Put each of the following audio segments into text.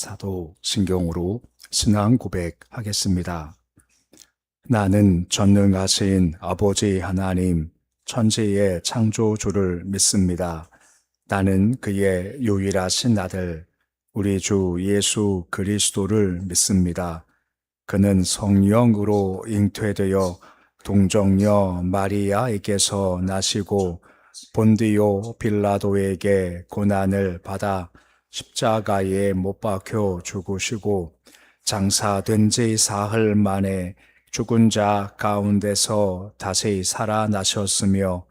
사도 신경으로 신앙 고백하겠습니다. 나는 전능하신 아버지 하나님, 천지의 창조주를 믿습니다. 나는 그의 유일하신 아들, 우리 주 예수 그리스도를 믿습니다. 그는 성령으로 잉태되어 동정녀 마리아에게서 나시고 본디오 빌라도에게 고난을 받아 십자가에 못 박혀 죽으시고 장사된 지 사흘 만에 죽은 자 가운데서 다시 살아나셨으며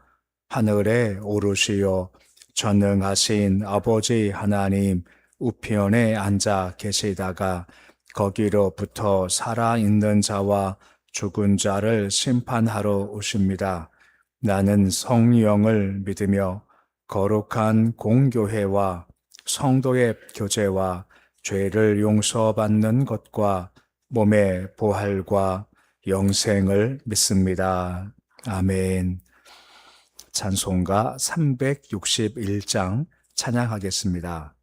하늘에 오르시어 전능하신 아버지 하나님 우편에 앉아 계시다가 거기로부터 살아있는 자와 죽은 자를 심판하러 오십니다. 나는 성령을 믿으며 거룩한 공교회와 성도의 교제와 죄를 용서받는 것과 몸의 부활과 영생을 믿습니다. 아멘. 찬송가 361장 찬양하겠습니다.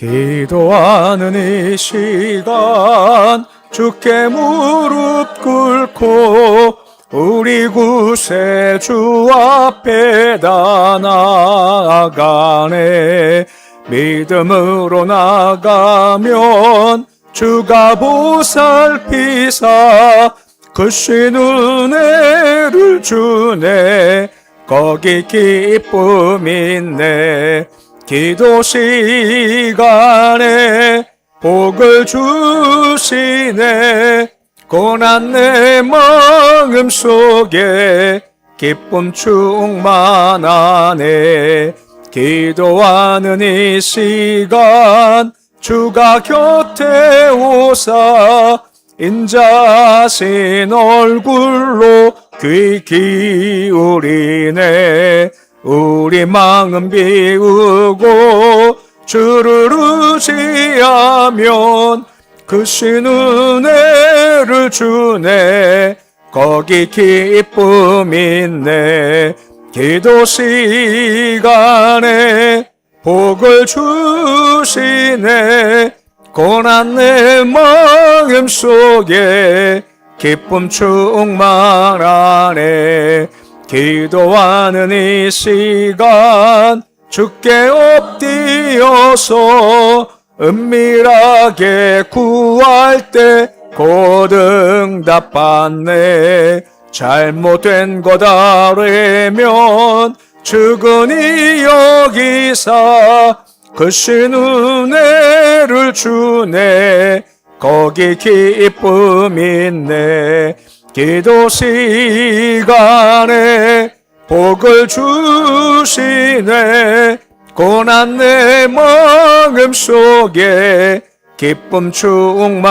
기도하는 이 시간 주께 무릎 꿇고 우리 구세주 앞에 다 나아가네. 믿음으로 나가면 주가 보살피사 크신 은혜를 주네. 거기 기쁨 있네. 기도 시간에 복을 주시네. 고난 내 마음 속에 기쁨 충만하네. 기도하는 이 시간 주가 곁에 오사 인자하신 얼굴로 귀 기울이네. 우리 마음 비우고 주를 의지하면 크신 은혜를 주네. 거기 기쁨 있네. 기도 시간에 복을 주시네. 고난 내 마음 속에 기쁨 충만하네. 기도하는 이 시간 주께 엎드려서 은밀하게 구할 때 고응답받네. 잘못된 것 알면 측은히 여기사 크신 은혜를 주네. 거기 기쁨 있네. 기도 시간에 복을 주시네. 고난 내 마음 속에 기쁨 충만하네.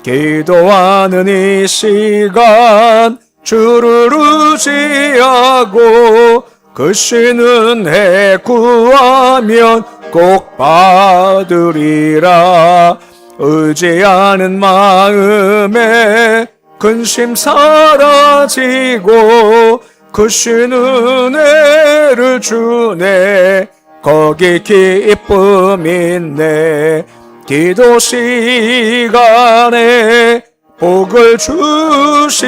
기도하는 이 시간 주를 의지하고 크신 은혜 구하면 꼭 받으리라. 의지하는 마음에 근심 사라지고 크신 은혜를 주네. 거기 기쁨 있네. 기도 시간에 복을 주시네.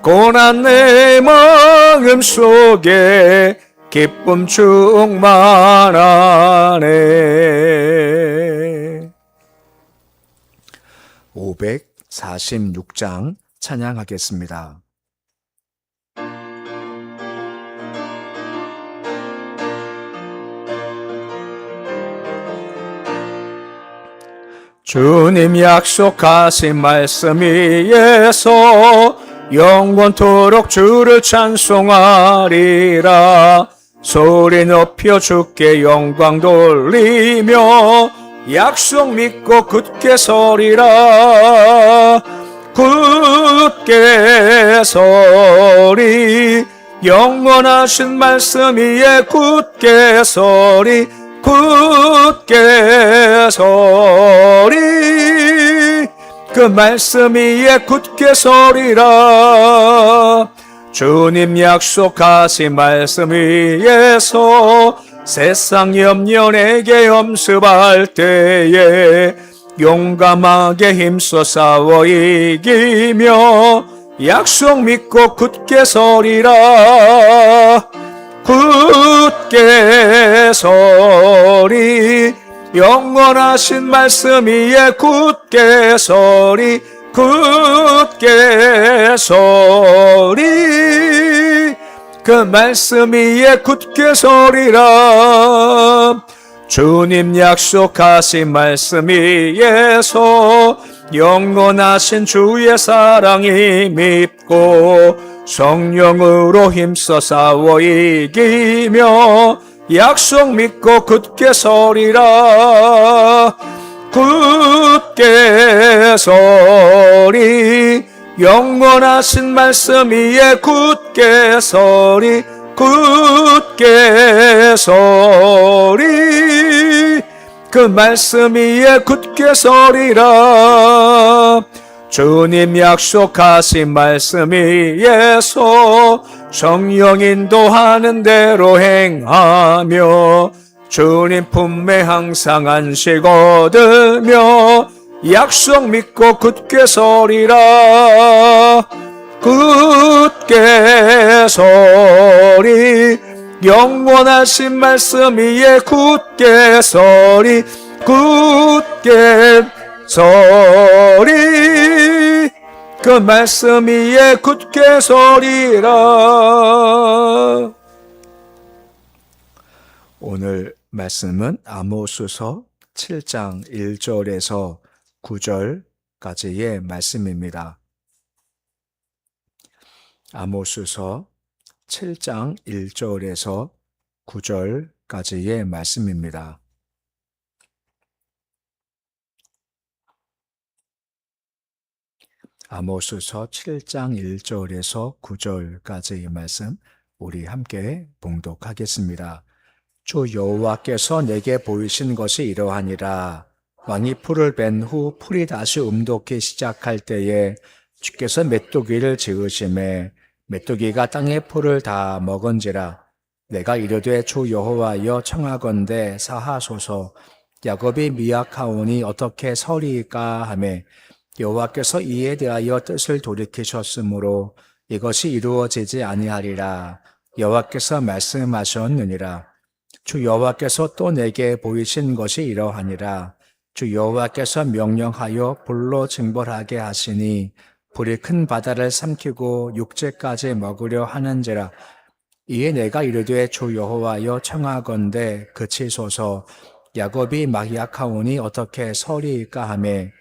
고난 내 마음 속에 기쁨 충만하네. 546장 찬양하겠습니다. 주님 약속하신 말씀 위에서 영원토록 주를 찬송하리라. 소리 높여 주께 영광 돌리며 약속 믿고 굳게 서리라. 굳게 서리 영원하신 말씀 위에 굳게 서리 굳게 서리 그 말씀 위에 굳게 서리라. 주님 약속하신 말씀 위에서 세상 염려 내게 엄습할 때에 용감하게 힘써 싸워 이기며 약속 믿고 굳게 서리라. 굳게 서리 영원하신 말씀 위에 굳게 서리 굳게 서리 그 말씀 위에 굳게 서리라. 주님 약속하신 말씀 위에서 영원하신 주의 사랑이 밉고 성령으로 힘써 싸워 이기며 약속 믿고 굳게 서리라. 굳게 서리 영원하신 말씀 위에 굳게 서리 굳게 서리 그 말씀 위에 굳게 서리라. 주님 약속하신 말씀 위에서 성령 인도하는 대로 행하며 주님 품에 항상 안식 얻으며 약속 믿고 굳게 서리라. 굳게 서리 영원하신 말씀 위에 굳게 서리 굳게 서리 그 말씀 위에 굳게 서리라. 오늘 말씀은 아모스서 7장 1절에서 9절까지의 말씀입니다. 아모스서 7장 1절에서 9절까지의 말씀입니다. 아모스서 7장 1절에서 9절까지의 말씀 우리 함께 봉독하겠습니다. 주 여호와께서 내게 보이신 것이 이러하니라. 왕이 풀을 벤 후 풀이 다시 움돋기 시작할 때에 주께서 메뚜기를 지으심에 메뚜기가 땅의 풀을 다 먹은지라. 내가 이르되 주 여호와여 청하건대 사하소서. 야곱이 미약하오니 어떻게 서리이까 하매 여호와께서 이에 대하여 뜻을 돌이키셨으므로 이것이 이루어지지 아니하리라. 여호와께서 말씀하셨느니라. 주 여호와께서 또 내게 보이신 것이 이러하니라. 주 여호와께서 명령하여 불로 징벌하게 하시니 불이 큰 바다를 삼키고 육지까지 먹으려 하는지라. 이에 내가 이르되 주 여호와여 청하건대 그치소서. 야곱이 막약하오니 어떻게 서리이까 하매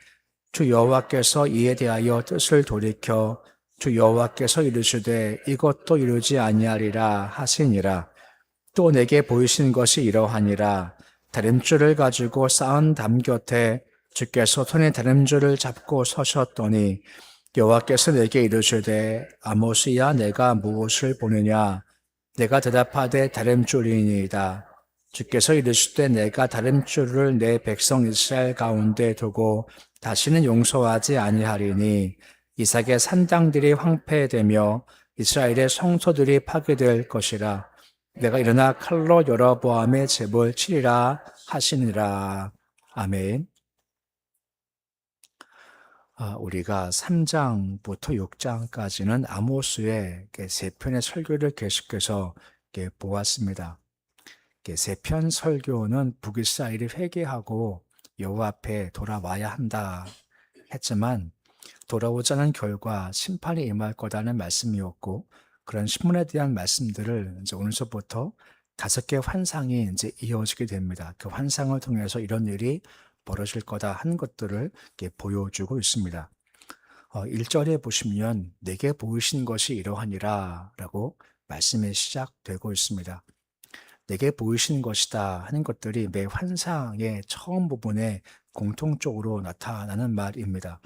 주 여호와께서 이에 대하여 뜻을 돌이켜 주 여호와께서 이르시되 이것도 이루지 아니하리라 하시니라. 또 내게 보이신 것이 이러하니라. 다림줄을 가지고 쌓은 담 곁에 주께서 손에 다림줄을 잡고 서셨더니 여호와께서 내게 이르시되 아모스야 내가 무엇을 보느냐. 내가 대답하되 다림줄이니이다. 주께서 이르시되 내가 다림줄을 내 백성 이스라엘 가운데 두고 다시는 용서하지 아니하리니 이삭의 산당들이 황폐되며 이스라엘의 성소들이 파괴될 것이라. 내가 일어나 칼로 여로보암의 집을 치리라 하시니라. 아멘. 우리가 3장부터 6장까지는 아모스의 세 편의 설교를 계속해서 보았습니다. 세 편 설교는 북이스라엘이 회개하고 여호와 앞에 돌아와야 한다 했지만 돌아오자는 결과 심판이 임할 거다는 말씀이었고, 그런 신문에 대한 말씀들을 이제 오늘서부터 5개 환상이 이제 이어지게 됩니다. 그 환상을 통해서 이런 일이 벌어질 거다 하는 것들을 이렇게 보여주고 있습니다. 1절에 보시면 내게 보이신 것이 이러하니라 라고 말씀이 시작되고 있습니다. 내게 보이신 것이다 하는 것들이 매 환상의 처음 부분에 공통적으로 나타나는 말입니다.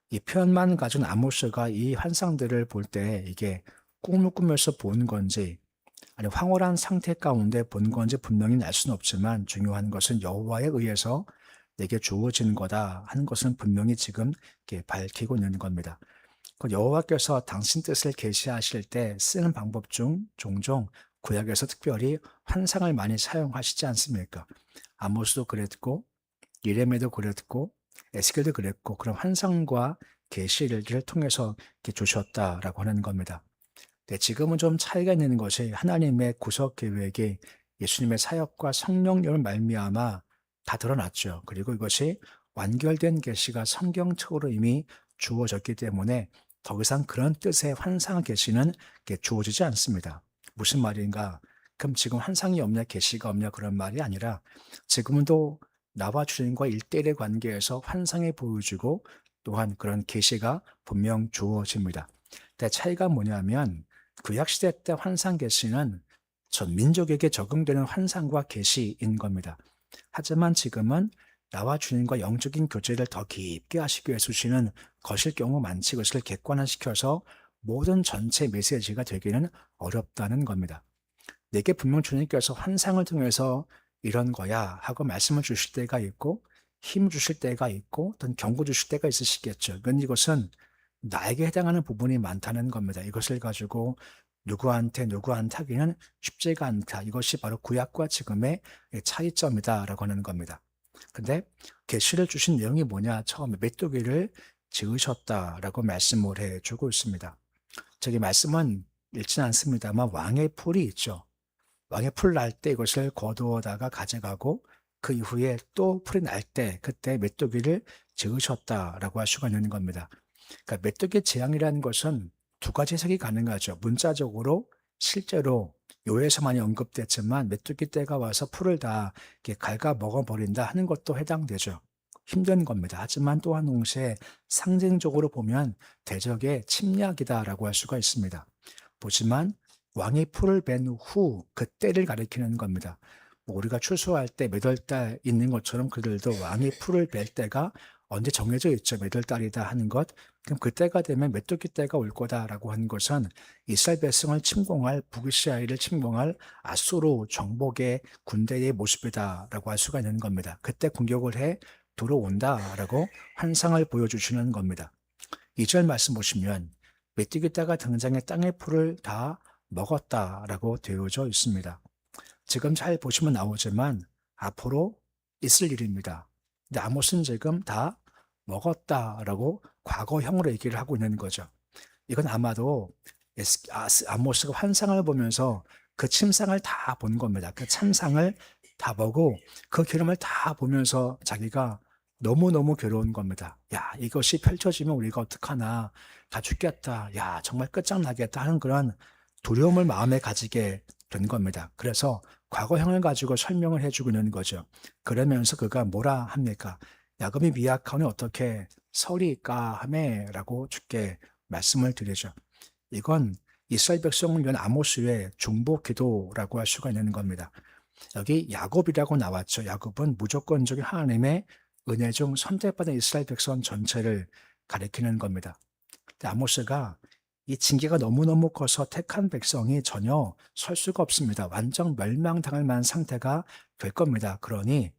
이 표현만 가진 아모스가 이 환상들을 볼 때 이게 꿈을 꾸면서 본 건지 아니 황홀한 상태 가운데 본 건지 분명히 알 수는 없지만 중요한 것은 여호와에 의해서 내게 주어진 거다 하는 것은 분명히 지금 이렇게 밝히고 있는 겁니다. 그 여호와께서 당신 뜻을 계시하실 때 쓰는 방법 중 종종 구약에서 특별히 환상을 많이 사용하시지 않습니까? 아모스도 그랬고 예레미야도 그랬고 에스겔도 그랬고 그런 환상과 계시를 통해서 이렇게 주셨다라고 하는 겁니다. 네, 지금은 좀 차이가 있는 것이 하나님의 구속 계획이 예수님의 사역과 성령님을 말미암아 다 드러났죠. 그리고 이것이 완결된 계시가 성경책으로 이미 주어졌기 때문에 더 이상 그런 뜻의 환상 계시는 주어지지 않습니다. 무슨 말인가? 그럼 지금 환상이 없냐, 계시가 없냐 그런 말이 아니라 지금도 나와 주님과 1대1의 관계에서 환상이 보여지고 또한 그런 계시가 분명 주어집니다. 근데 차이가 뭐냐면 구약시대 때 환상 계시는 전 민족에게 적용되는 환상과 계시인 겁니다. 하지만 지금은 나와 주님과 영적인 교제를 더 깊게 하시기 위해 주시는 것일 경우 많지 그것을 객관화시켜서 모든 전체 메시지가 되기는 어렵다는 겁니다. 내게 분명 주님께서 환상을 통해서 이런 거야 하고 말씀을 주실 때가 있고 힘 주실 때가 있고 어떤 경고 주실 때가 있으시겠죠. 그런데 이것은 나에게 해당하는 부분이 많다는 겁니다. 이것을 가지고 누구한테 하기는 쉽지가 않다. 이것이 바로 구약과 지금의 차이점이다라고 하는 겁니다. 근데 계시를 주신 내용이 뭐냐? 처음에 메뚜기를 지으셨다라고 말씀을 해주고 있습니다. 저기 말씀은 읽지는 않습니다만 왕의 풀이 있죠. 왕의 풀 날 때 이것을 거두어다가 가져가고 그 이후에 또 풀이 날 때 그때 메뚜기를 지으셨다라고 할 수가 있는 겁니다. 그러니까 메뚜기 재앙이라는 것은 두 가지 해석이 가능하죠. 문자적으로 실제로 요에서 많이 언급됐지만 메뚜기 떼가 와서 풀을 다 이렇게 갉아 먹어버린다 하는 것도 해당되죠. 힘든 겁니다. 하지만 또한 동시에 상징적으로 보면 대적의 침략이다라고 할 수가 있습니다. 보지만 왕이 풀을 벤 후 그때를 가리키는 겁니다. 우리가 추수할 때 몇 월 달 있는 것처럼 그들도 왕이 풀을 벨 때가 언제 정해져 있죠. 몇 월 달이다 하는 것. 그럼 그때가 되면 메뚜기 때가 올 거다라고 하는 것은 이스라엘 백성을 침공할 북이스라엘을 침공할 아수르 정복의 군대의 모습이다라고 할 수가 있는 겁니다. 그때 공격을 해 들어온다라고 환상을 보여주시는 겁니다. 2절 말씀 보시면 메뚜기 때가 등장해 땅의 풀을 다 먹었다라고 되어져 있습니다. 지금 잘 보시면 나오지만 앞으로 있을 일입니다. 근데 아모스는 지금 다 먹었다라고 과거형으로 얘기를 하고 있는 거죠. 이건 아마도 아모스가 환상을 보면서 그 침상을 다 본 겁니다. 그 참상을 다 보고 그 기름을 다 보면서 자기가 너무너무 괴로운 겁니다. 야, 이것이 펼쳐지면 우리가 어떡하나. 다 죽겠다. 야, 정말 끝장나겠다 하는 그런 두려움을 마음에 가지게 된 겁니다. 그래서 과거형을 가지고 설명을 해주고 있는 거죠. 그러면서 그가 뭐라 합니까? 야곱이 미약하니 어떻게 설이까 하매라고 주께 말씀을 드리죠. 이건 이스라엘 백성을 위한 아모스의 중보 기도라고 할 수가 있는 겁니다. 여기 야곱이라고 나왔죠. 야곱은 무조건적인 하나님의 은혜 중 선택받은 이스라엘 백성 전체를 가리키는 겁니다. 근데 아모스가 이 징계가 너무너무 커서 택한 백성이 전혀 설 수가 없습니다. 완전 멸망당할 만한 상태가 될 겁니다. 그러니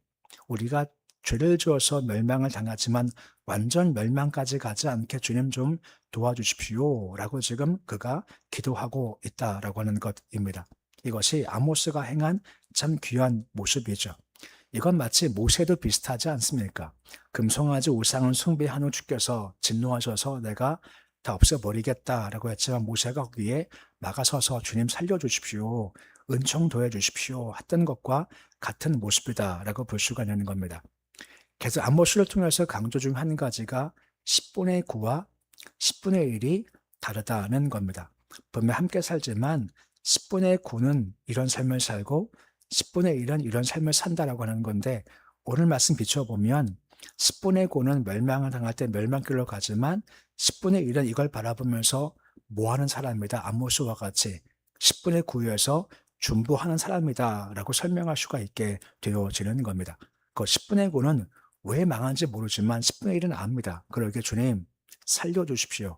우리가 죄를 지어서 멸망을 당하지만 완전 멸망까지 가지 않게 주님 좀 도와주십시오 라고 지금 그가 기도하고 있다라고 하는 것입니다. 이것이 아모스가 행한 참 귀한 모습이죠. 이건 마치 모세도 비슷하지 않습니까? 금송아지 우상을 숭배한 후 주께서 진노하셔서 내가 다 없애버리겠다라고 했지만 모세가 거기에 막아서서 주님 살려주십시오. 은총 도와주십시오. 했던 것과 같은 모습이다라고 볼 수가 있는 겁니다. 그래서 아모스를 통해서 강조 중 한 가지가 10분의 9와 10분의 1이 다르다는 겁니다. 분명 함께 살지만 10분의 9는 이런 삶을 살고 10분의 1은 이런 삶을 산다라고 하는 건데, 오늘 말씀 비춰보면 10분의 9는 멸망을 당할 때 멸망길로 가지만 10분의 1은 이걸 바라보면서 뭐하는 사람이다. 아모스와 같이 10분의 9에서 중보하는 사람이다 라고 설명할 수가 있게 되어지는 겁니다. 그 10분의 9는 왜 망한지 모르지만 10분의 1은 압니다. 그러게 주님 살려주십시오.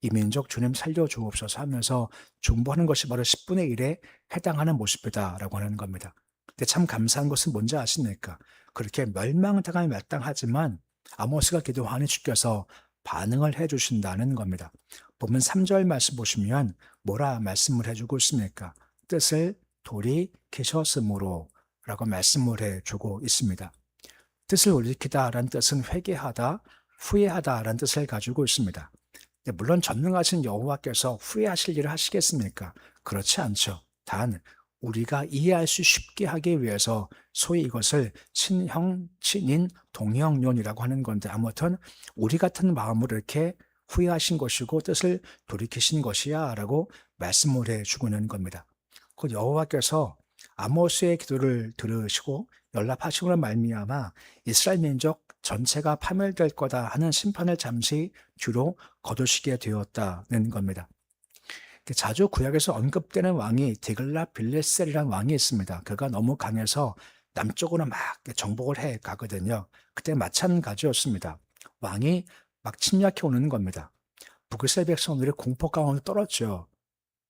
이 민족 주님 살려주옵소서 하면서 중보하는 것이 바로 10분의 1에 해당하는 모습이다라고 하는 겁니다. 근데 참 감사한 것은 뭔지 아십니까? 그렇게 멸망당할 마땅하지만 아모스가 기도하니 주께서 반응을 해주신다는 겁니다. 보면 3절 말씀 보시면 뭐라 말씀을 해주고 있습니까? 뜻을 돌이키셨으므로 라고 말씀을 해주고 있습니다. 뜻을 돌이키다라는 뜻은 회개하다, 후회하다라는 뜻을 가지고 있습니다. 물론 전능하신 여호와께서 후회하실 일을 하시겠습니까? 그렇지 않죠. 단 우리가 이해할 수 쉽게 하기 위해서 소위 이것을 친형, 친인, 동형론이라고 하는 건데, 아무튼 우리 같은 마음으로 이렇게 후회하신 것이고 뜻을 돌이키신 것이야 라고 말씀을 해주고 있는 겁니다. 곧 여호와께서 아모스의 기도를 들으시고 연락하심으로 말미암아 이스라엘 민족 전체가 파멸될 거다 하는 심판을 잠시 뒤로 거두시게 되었다는 겁니다. 자주 구약에서 언급되는 왕이 디글랏 빌레셀이라는 왕이 있습니다. 그가 너무 강해서 남쪽으로 막 정복을 해 가거든요. 그때 마찬가지였습니다. 왕이 막 침략해 오는 겁니다. 북이스라엘 백성들이 공포 가운데 떨었죠.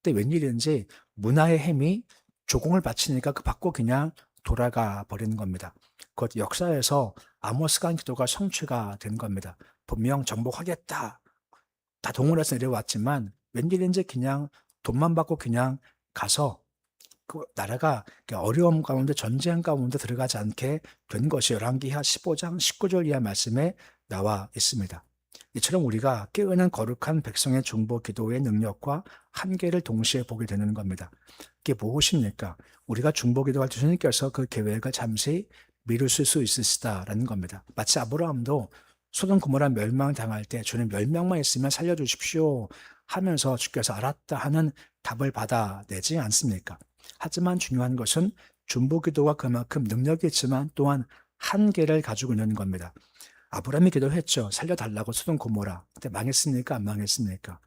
근데 웬일인지 문화의 힘이 조공을 바치니까 그 받고 그냥 돌아가 버리는 겁니다. 곧 역사에서 아모스가 한 기도가 성취가 된 겁니다. 분명 정복하겠다. 다 동원해서 내려왔지만 웬일인지 그냥 돈만 받고 그냥 가서 그 나라가 어려움 가운데 전쟁 가운데 들어가지 않게 된 것이 열왕기하 15장 19절 이하 말씀에 나와 있습니다. 이처럼 우리가 깨어난 거룩한 백성의 중보 기도의 능력과 한계를 동시에 보게 되는 겁니다. 이게 무엇입니까? 우리가 중보 기도할 때 주님께서 그 계획을 잠시 미루실 수 있으시다라는 겁니다. 마치 아브라함도 소돔 고모라 멸망당할 때 주님 멸망만 있으면 살려주십시오 하면서 주께서 알았다 하는 답을 받아내지 않습니까? 하지만 중요한 것은 중보 기도가 그만큼 능력이 있지만 또한 한계를 가지고 있는 겁니다. 아브라함이 기도했죠. 살려달라고 소돔 고모라. 근데 망했습니까? 안 망했습니까?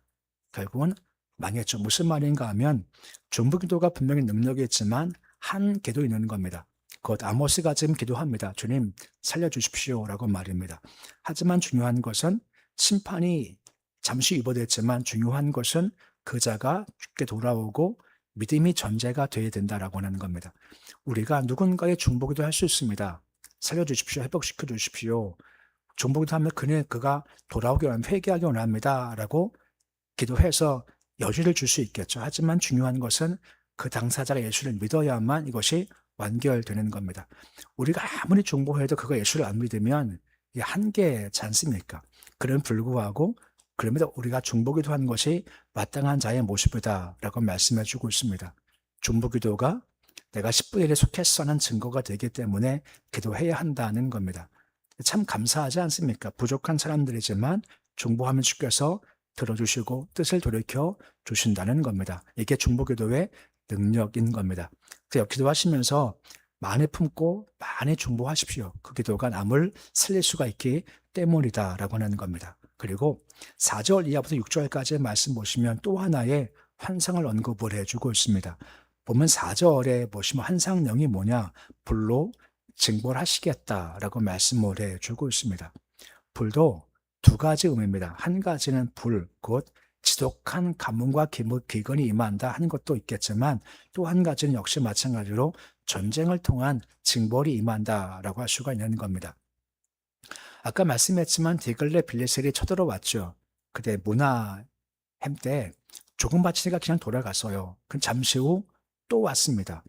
결국은 망했죠. 무슨 말인가 하면 중보 기도가 분명히 능력이 있지만 한계도 있는 겁니다. 곧 아모스가 지금 기도합니다. 주님 살려주십시오 라고 말입니다. 하지만 중요한 것은 심판이 잠시 유보됐지만 중요한 것은 그 자가 죽게 돌아오고 믿음이 전제가 되어야 된다라고 하는 겁니다. 우리가 누군가의 중보기도 할 수 있습니다. 살려주십시오. 회복시켜 주십시오. 중보기도 하면 그가 돌아오기 원합니다. 회개하기 원합니다. 라고 기도해서 여지를 줄 수 있겠죠. 하지만 중요한 것은 그 당사자가 예수를 믿어야만 이것이 완결되는 겁니다. 우리가 아무리 중보해도 그가 예수를 안 믿으면 이게 한계지 않습니까? 그럼 불구하고 그럼에도 우리가 중보기도 한 것이 마땅한 자의 모습이다라고 말씀해 주고 있습니다. 중보기도가 내가 10분의 1에 속했어는 증거가 되기 때문에 기도해야 한다는 겁니다. 참 감사하지 않습니까? 부족한 사람들이지만 중보하면 주께서 들어주시고 뜻을 돌이켜 주신다는 겁니다. 이게 중보기도의 능력인 겁니다. 기도하시면서 많이 품고 많이 중보하십시오. 그 기도가 남을 살릴 수가 있기 때문이다라고 하는 겁니다. 그리고 4절 이하부터 6절까지의 말씀 보시면 또 하나의 환상을 언급을 해주고 있습니다. 보면 4절에 보시면 환상령이 뭐냐? 불로 징벌하시겠다라고 말씀을 해주고 있습니다. 불도 두 가지 의미입니다. 한 가지는 불, 곧 지독한 가뭄과 기근이 임한다 하는 것도 있겠지만 또 한 가지는 역시 마찬가지로 전쟁을 통한 징벌이 임한다라고 할 수가 있는 겁니다. 아까 말씀했지만 디글렛 빌레셀이 쳐들어왔죠. 그때 문하햄 때 조금 바치니까 그냥 돌아갔어요. 그럼 잠시 후 또 왔습니다.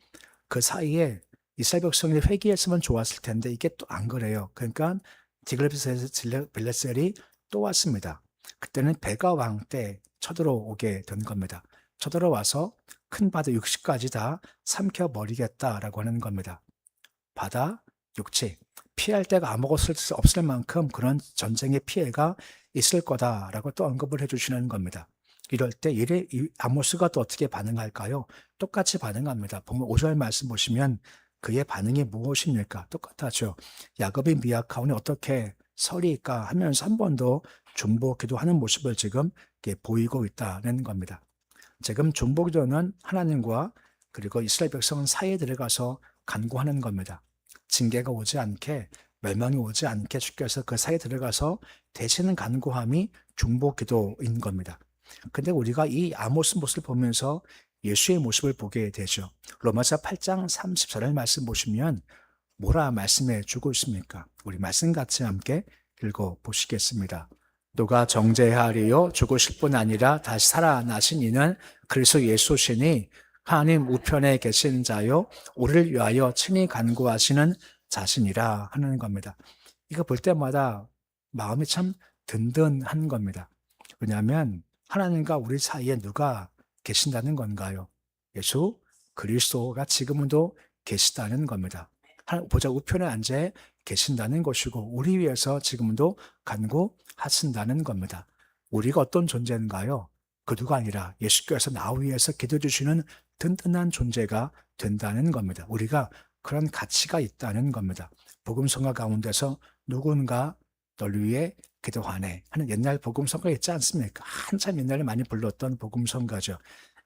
그 사이에 이스라엘 백성이 회개했으면 좋았을 텐데 이게 또 안 그래요. 그러니까 디글렛 빌레셀이 또 왔습니다. 그때는 베가 왕 때 쳐들어오게 된 겁니다. 쳐들어와서 큰 바다 육지까지 다 삼켜버리겠다라고 하는 겁니다. 바다 육지 피할 데가 아무것도 없을 만큼 그런 전쟁의 피해가 있을 거다라고 또 언급을 해주시는 겁니다. 이럴 때 이 아모스가 또 어떻게 반응할까요? 똑같이 반응합니다. 보면 5절 말씀 보시면 그의 반응이 무엇입니까? 똑같하죠. 야곱이 미약하오니 어떻게 서리까 하면서 한 번 더 중보기도하는 모습을 지금 보이고 있다는 겁니다. 지금 중보기도는 하나님과 그리고 이스라엘 백성 사이에 들어가서 간구하는 겁니다. 징계가 오지 않게, 멸망이 오지 않게 주께서 그 사이에 들어가서 대신 간구함이 중보기도인 겁니다. 근데 우리가 이 아모스 모습을 보면서 예수의 모습을 보게 되죠. 로마서 8장 34절 말씀 보시면 뭐라 말씀해 주고 있습니까? 우리 말씀 같이 함께 읽어 보시겠습니다. 누가 정죄하리요? 죽으실 뿐 아니라 다시 살아나신 이는 그리스도 예수시니 하나님 우편에 계신 자요 우리를 위하여 친히 간구하시는 자신이라 하는 겁니다. 이거 볼 때마다 마음이 참 든든한 겁니다. 왜냐하면 하나님과 우리 사이에 누가 계신다는 건가요? 예수 그리스도가 지금도 계시다는 겁니다. 보좌 우편에 앉아 계신다는 것이고 우리 위해서 지금도 간구하신다는 겁니다. 우리가 어떤 존재인가요? 그 누가 아니라 예수께서 나 위해서 기도해 주시는 든든한 존재가 된다는 겁니다. 우리가 그런 가치가 있다는 겁니다. 복음성가 가운데서 누군가 널 위해 기도하네 하는 옛날 복음성가 있지 않습니까? 한참 옛날에 많이 불렀던 복음성가죠.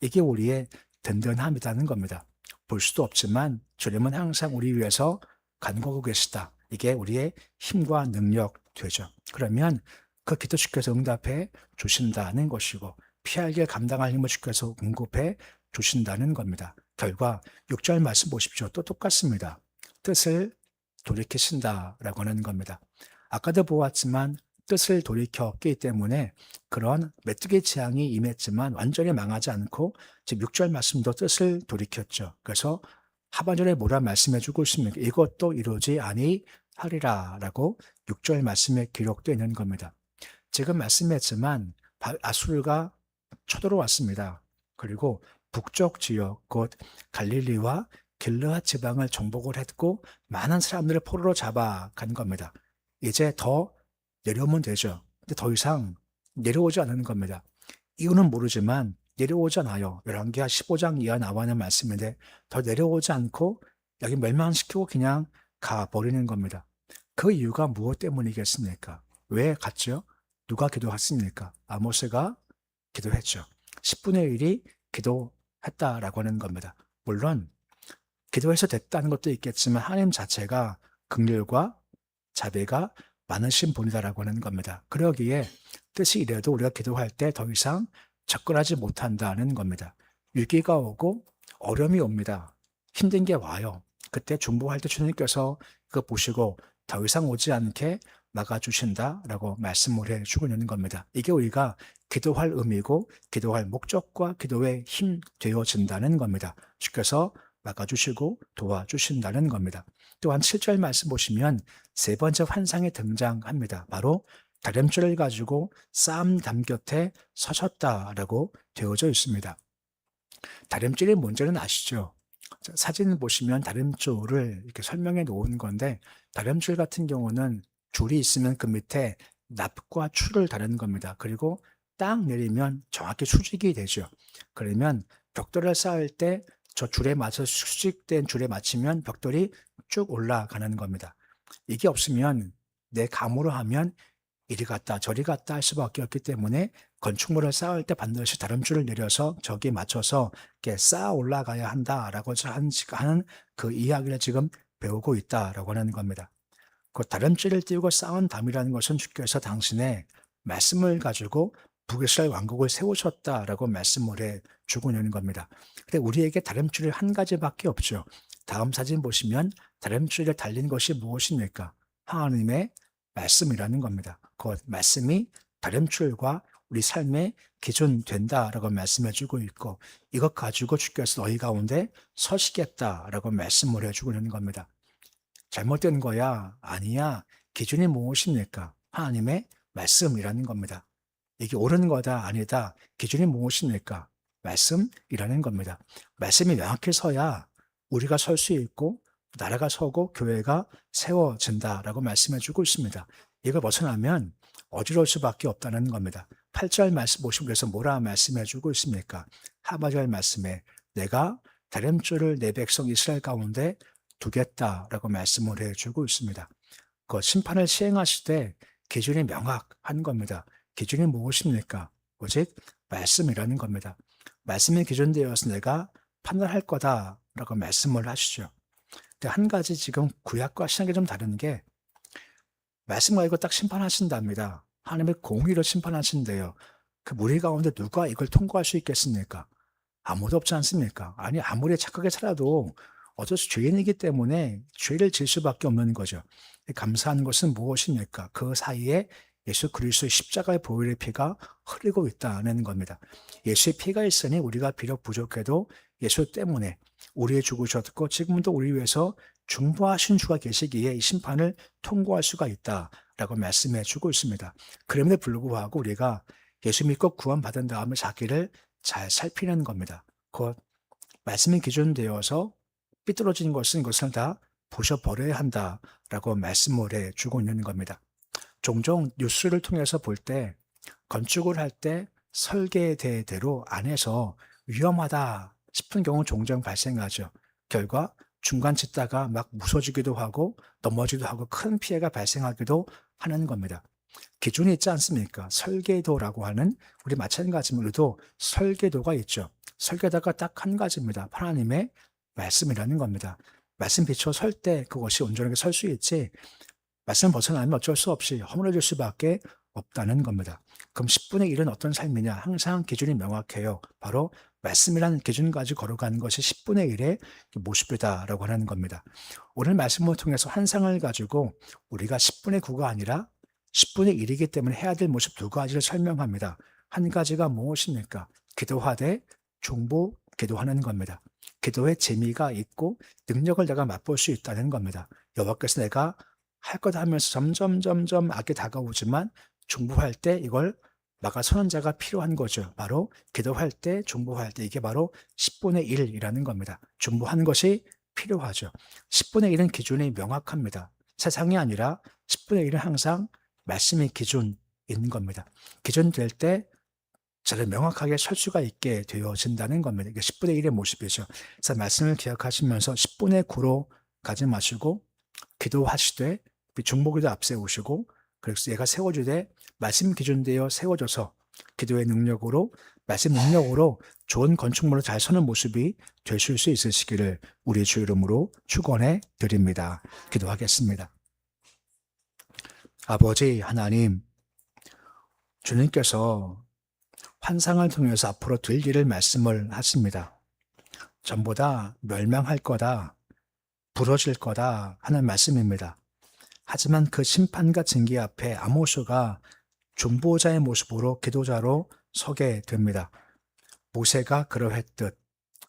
이게 우리의 든든함이라는 겁니다. 볼 수도 없지만 주님은 항상 우리 위해서 간구하고 계시다. 이게 우리의 힘과 능력 되죠. 그러면 그 기도 주께서 응답해 주신다는 것이고 피할 길 감당할 힘을 주께서 공급해 주신다는 겁니다. 결과 6절 말씀 보십시오. 또 똑같습니다. 뜻을 돌이키신다라고 하는 겁니다. 아까도 보았지만 뜻을 돌이켰기 때문에 그런 메뚜기 재앙이 임했지만 완전히 망하지 않고 지금 6절 말씀도 뜻을 돌이켰죠. 그래서 하반절에 뭐라 말씀해 주고 있습니까? 이것도 이루지 아니하리라 라고 6절 말씀에 기록되어 있는 겁니다. 지금 말씀했지만 아수르가 쳐들어왔습니다. 그리고 북쪽 지역 곧 갈릴리와 길르앗 지방을 정복을 했고 많은 사람들을 포로로 잡아간 겁니다. 이제 더 내려오면 되죠. 근데 더 이상 내려오지 않는 겁니다. 이유는 모르지만 내려오지 않아요. 열왕기하 15장 이하 나와 있는 말씀인데 더 내려오지 않고 여기 멸망시키고 그냥 가버리는 겁니다. 그 이유가 무엇 때문이겠습니까? 왜 갔죠? 누가 기도했습니까? 아모스가 기도했죠. 10분의 1이 기도했다라고 하는 겁니다. 물론 기도해서 됐다는 것도 있겠지만 하나님 자체가 긍휼과 자비가 많으신 분이다라고 하는 겁니다. 그러기에 뜻이 이래도 우리가 기도할 때 더 이상 접근하지 못한다는 겁니다. 위기가 오고 어려움이 옵니다. 힘든 게 와요. 그때 중보할 때 주님께서 그거 보시고 더 이상 오지 않게 막아주신다라고 말씀을 해주고 있는 겁니다. 이게 우리가 기도할 의미고 기도할 목적과 기도의 힘 되어진다는 겁니다. 주께서 막아주시고 도와주신다는 겁니다. 또한 7절 말씀 보시면 세 번째 환상이 등장합니다. 바로 다림줄을 가지고 쌈담 곁에 서셨다라고 되어져 있습니다. 다림줄의 문제는 아시죠? 사진 보시면 다림줄을 이렇게 설명해 놓은 건데 다림줄 같은 경우는 줄이 있으면 그 밑에 납과 추를 다루는 겁니다. 그리고 딱 내리면 정확히 수직이 되죠. 그러면 벽돌을 쌓을 때 저 줄에 맞춰 수직된 줄에 맞추면 벽돌이 쭉 올라가는 겁니다. 이게 없으면 내 감으로 하면 이리 갔다 저리 갔다 할 수밖에 없기 때문에 건축물을 쌓을 때 반드시 다림줄을 내려서 저기에 맞춰서 이렇게 쌓아 올라가야 한다라고 하는 그 이야기를 지금 배우고 있다라고 하는 겁니다. 그 다림줄을 띄우고 쌓은 담이라는 것은 주께서 당신의 말씀을 가지고 북이스라엘 왕국을 세우셨다라고 말씀을 해 주고 있는 겁니다. 근데 우리에게 다림줄이 한 가지밖에 없죠. 다음 사진 보시면 다림줄에 달린 것이 무엇입니까? 하나님의 말씀이라는 겁니다. 그 말씀이 다림줄과 우리 삶의 기준 된다라고 말씀해 주고 있고 이것 가지고 주께서 너희 가운데 서시겠다라고 말씀을 해주고 있는 겁니다. 잘못된 거야? 아니야. 기준이 무엇입니까? 하나님의 말씀이라는 겁니다. 이게 옳은 거다 아니다. 기준이 무엇입니까? 말씀이라는 겁니다. 말씀이 명확히 서야 우리가 설 수 있고 나라가 서고 교회가 세워진다라고 말씀해 주고 있습니다. 이걸 벗어나면 어지러울 수밖에 없다는 겁니다. 8절 말씀 보시면 그래서 뭐라 말씀해 주고 있습니까? 하반절 말씀에 내가 다림줄을 내 백성 이스라엘 가운데 두겠다라고 말씀을 해주고 있습니다. 그 심판을 시행하실 때 기준이 명확한 겁니다. 기준이 무엇입니까? 오직 말씀이라는 겁니다. 말씀이 기준되어서 내가 판단할 거다라고 말씀을 하시죠. 근데 한 가지 지금 구약과 신약이 좀 다른 게 말씀 가지고 딱 심판하신답니다. 하나님의 공의로 심판하신대요. 그 무리 가운데 누가 이걸 통과할 수 있겠습니까? 아무도 없지 않습니까? 아니 아무리 착하게 살아도 어쩔 수 죄인이기 때문에 죄를 질 수밖에 없는 거죠. 감사한 것은 무엇입니까? 그 사이에 예수 그리스도의 십자가의 보혈의 피가 흐르고 있다는 겁니다. 예수의 피가 있으니 우리가 비록 부족해도 예수 때문에 우리의 죽으셨고 지금도 우리 위해서 중보하신 주가 계시기에 이 심판을 통과할 수가 있다라고 말씀해 주고 있습니다. 그럼에도 불구하고 우리가 예수 믿고 구원받은 다음에 자기를 잘 살피는 겁니다. 곧 말씀이 기준되어서 삐뚤어진 것은 이것을 다 부셔버려야 한다라고 말씀을 해주고 있는 겁니다. 종종 뉴스를 통해서 볼 때 건축을 할 때 설계대로 안 해서 위험하다 싶은 경우 종종 발생하죠. 결과 중간 짓다가 막 무서지기도 하고 넘어지기도 하고 큰 피해가 발생하기도 하는 겁니다. 기준이 있지 않습니까? 설계도라고 하는 우리 마찬가지로 우리도 설계도가 있죠. 설계도가 딱 한 가지입니다. 하나님의 말씀이라는 겁니다. 말씀 비춰 설 때 그것이 온전하게 설 수 있지 말씀 벗어나면 어쩔 수 없이 허물어질 수밖에 없다는 겁니다. 그럼 10분의 1은 어떤 삶이냐? 항상 기준이 명확해요. 바로 말씀이라는 기준 가지고 걸어가는 것이 10분의 1의 모습이다라고 하는 겁니다. 오늘 말씀을 통해서 환상을 가지고 우리가 10분의 9가 아니라 10분의 1이기 때문에 해야 될 모습 두 가지를 설명합니다. 한 가지가 무엇입니까? 기도하되 중보 기도하는 겁니다. 기도에 재미가 있고 능력을 내가 맛볼 수 있다는 겁니다. 여호와께서 내가 할 것 하면서 점점 악이 다가오지만 중보할 때 이걸 막아서는 자가 필요한 거죠. 바로 기도할 때, 중보할 때 이게 바로 10분의 1이라는 겁니다. 중보하는 것이 필요하죠. 10분의 1은 기준이 명확합니다. 세상이 아니라 10분의 1은 항상 말씀이 기준인 겁니다. 기준 될 때 저를 명확하게 설 수가 있게 되어진다는 겁니다. 이게 10분의 1의 모습이죠. 그래서 말씀을 기억하시면서 10분의 9로 가지 마시고 기도하시되 중보기도 앞세우시고 그래서 얘가 세워주되 말씀 기준되어 세워져서 기도의 능력으로 말씀 능력으로 좋은 건축물로 잘 서는 모습이 되실 수 있으시기를 우리 주 이름으로 축원해 드립니다. 기도하겠습니다. 아버지 하나님, 주님께서 환상을 통해서 앞으로 될 일을 말씀을 하십니다. 전부 다 멸망할 거다, 부러질 거다 하는 말씀입니다. 하지만 그 심판과 징계 앞에 아모스가 중보자의 모습으로 기도자로 서게 됩니다. 모세가 그러했듯,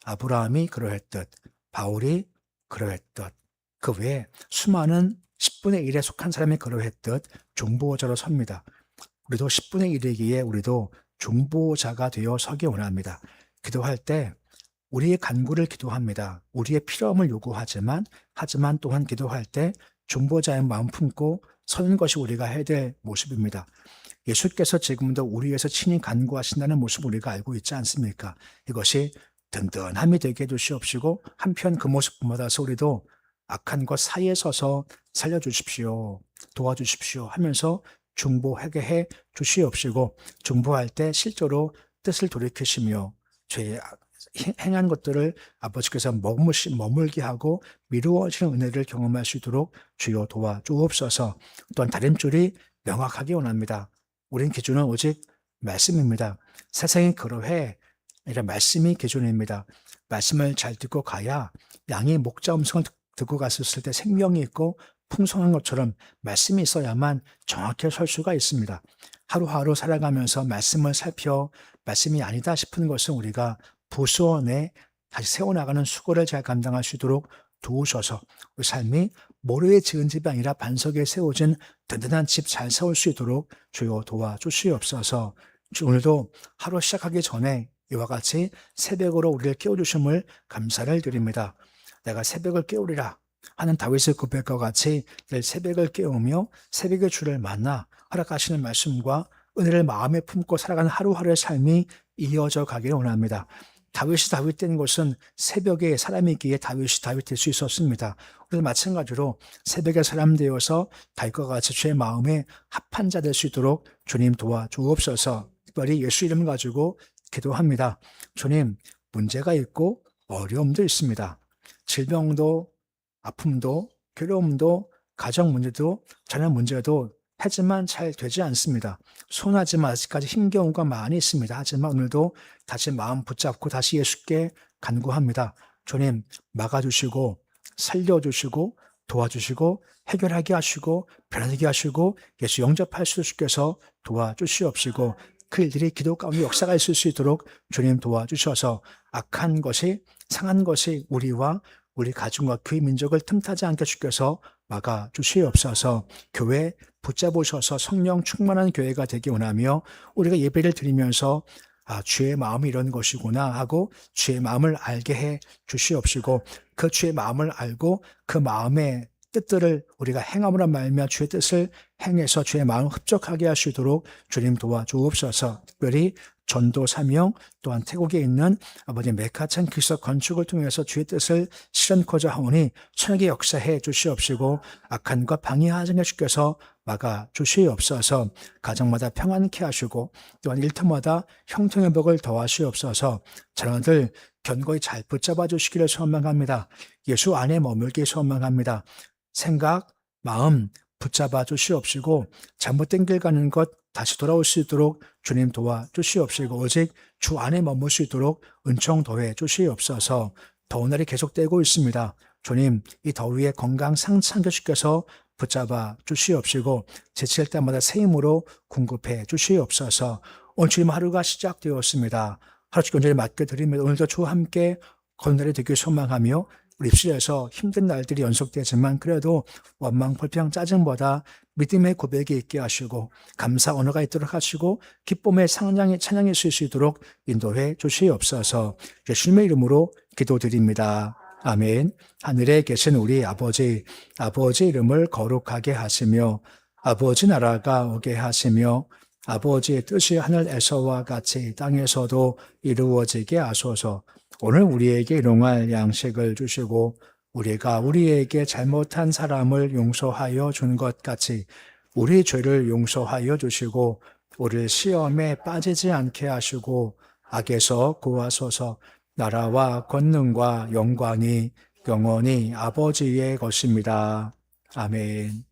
아브라함이 그러했듯, 바울이 그러했듯, 그 외에 수많은 10분의 1에 속한 사람이 그러했듯 중보자로 섭니다. 우리도 10분의 1이기에 우리도 중보자가 되어 서기 원합니다. 기도할 때 우리의 간구를 기도합니다. 우리의 필요함을 요구하지만 또한 기도할 때 중보자의 마음 품고 서는 것이 우리가 해야 될 모습입니다. 예수께서 지금도 우리 위해서 친히 간구하신다는 모습 우리가 알고 있지 않습니까? 이것이 든든함이 되게 해주시옵시고 한편 그 모습 본받아서 우리도 악한 것 사이에 서서 살려주십시오. 도와주십시오 하면서 중보하게 해 주시옵시고 중보할 때 실제로 뜻을 돌이키시며 죄의 행한 것들을 아버지께서 머물게 하고 미루어지는 은혜를 경험할 수 있도록 주여 도와주옵소서. 또한 다림줄이 명확하게 원합니다. 우린 기준은 오직 말씀입니다. 세상이 그러해 아니라 말씀이 기준입니다. 말씀을 잘 듣고 가야 양이 목자 음성을 듣고 갔을 때 생명이 있고 풍성한 것처럼 말씀이 있어야만 정확히 설 수가 있습니다. 하루하루 살아가면서 말씀을 살펴 말씀이 아니다 싶은 것은 우리가 부수원에 다시 세워나가는 수고를 잘 감당할 수 있도록 도우셔서 우리 삶이 모래에 지은 집이 아니라 반석에 세워진 든든한 집 잘 세울 수 있도록 주여 도와주시옵소서. 오늘도 하루 시작하기 전에 이와 같이 새벽으로 우리를 깨워주심을 감사를 드립니다. 내가 새벽을 깨우리라 하는 다윗의 고백과 같이 늘 새벽을 깨우며 새벽의 주를 만나 허락하시는 말씀과 은혜를 마음에 품고 살아가는 하루하루의 삶이 이어져 가기를 원합니다. 다윗이 다윗 된 것은 새벽에 사람이기에 다윗이 다윗 될 수 있었습니다. 우리도 마찬가지로 새벽에 사람 되어서 다윗과 같이 주의 마음에 합한 자 될 수 있도록 주님 도와주옵소서. 특별히 예수 이름을 가지고 기도합니다. 주님, 문제가 있고 어려움도 있습니다. 질병도 아픔도 괴로움도 가정 문제도 자녀 문제도 하지만 잘 되지 않습니다. 손하지만 아직까지 힘겨움과 많이 있습니다. 하지만 오늘도 다시 마음 붙잡고 다시 예수께 간구합니다. 주님, 막아주시고 살려주시고 도와주시고 해결하게 하시고 변하게 하시고 예수 영접할 수 있게서 도와주시옵시고 그 일들이 기도 가운데 역사가 있을 수 있도록 주님 도와주셔서 악한 것이 상한 것이 우리와 우리 가정과 교회 민족을 틈타지 않게 주께서 막아주시옵소서. 교회 붙잡으셔서 성령 충만한 교회가 되기 원하며 우리가 예배를 드리면서 주의 마음이 이런 것이구나 하고 주의 마음을 알게 해 주시옵시고 그 주의 마음을 알고 그 마음의 뜻들을 우리가 행함으로 말미암아 주의 뜻을 행해서 주의 마음을 흡족하게 하시도록 주님 도와주옵소서. 특별히 전도 사명 또한 태국에 있는 아버지 메카찬 기석 건축을 통해서 주의 뜻을 실현코자 하오니 천하게 역사해 주시옵시고 악한과 방해하증에 주께서 막아 주시옵소서. 가정마다 평안케 하시고 또한 일터마다 형통회복을 더하시옵소서. 자녀들 견고히 잘 붙잡아 주시기를 소망합니다. 예수 안에 머물기 소망합니다. 생각, 마음 붙잡아 주시옵시고 잘못된 길 가는 것 다시 돌아올 수 있도록 주님 도와주시옵시고 오직 주 안에 머물 수 있도록 은총 더해 주시옵소서. 더운 날이 계속되고 있습니다. 주님, 이 더위에 건강 상창케 주께서 붙잡아 주시옵시고 지칠 때마다 새 힘으로 공급해 주시옵소서. 오늘 주님 하루가 시작되었습니다. 하루 온전히 맡겨드리며 오늘도 주와 함께 건날이 되길 소망하며 우리 입술에서 힘든 날들이 연속되지만 그래도 원망, 불평, 짜증보다 믿음의 고백이 있게 하시고 감사 언어가 있도록 하시고 기쁨의 찬양이 있을 수 있도록 인도해 주시옵소서. 예수님의 이름으로 기도드립니다. 아멘. 하늘에 계신 우리 아버지 이름을 거룩하게 하시며 아버지 나라가 오게 하시며 아버지의 뜻이 하늘에서와 같이 땅에서도 이루어지게 하소서. 오늘 우리에게 일용할 양식을 주시고 우리가 우리에게 잘못한 사람을 용서하여 준 것 같이 우리 죄를 용서하여 주시고 우리를 시험에 빠지지 않게 하시고 악에서 구하소서. 나라와 권능과 영광이 영원히 아버지의 것입니다. 아멘.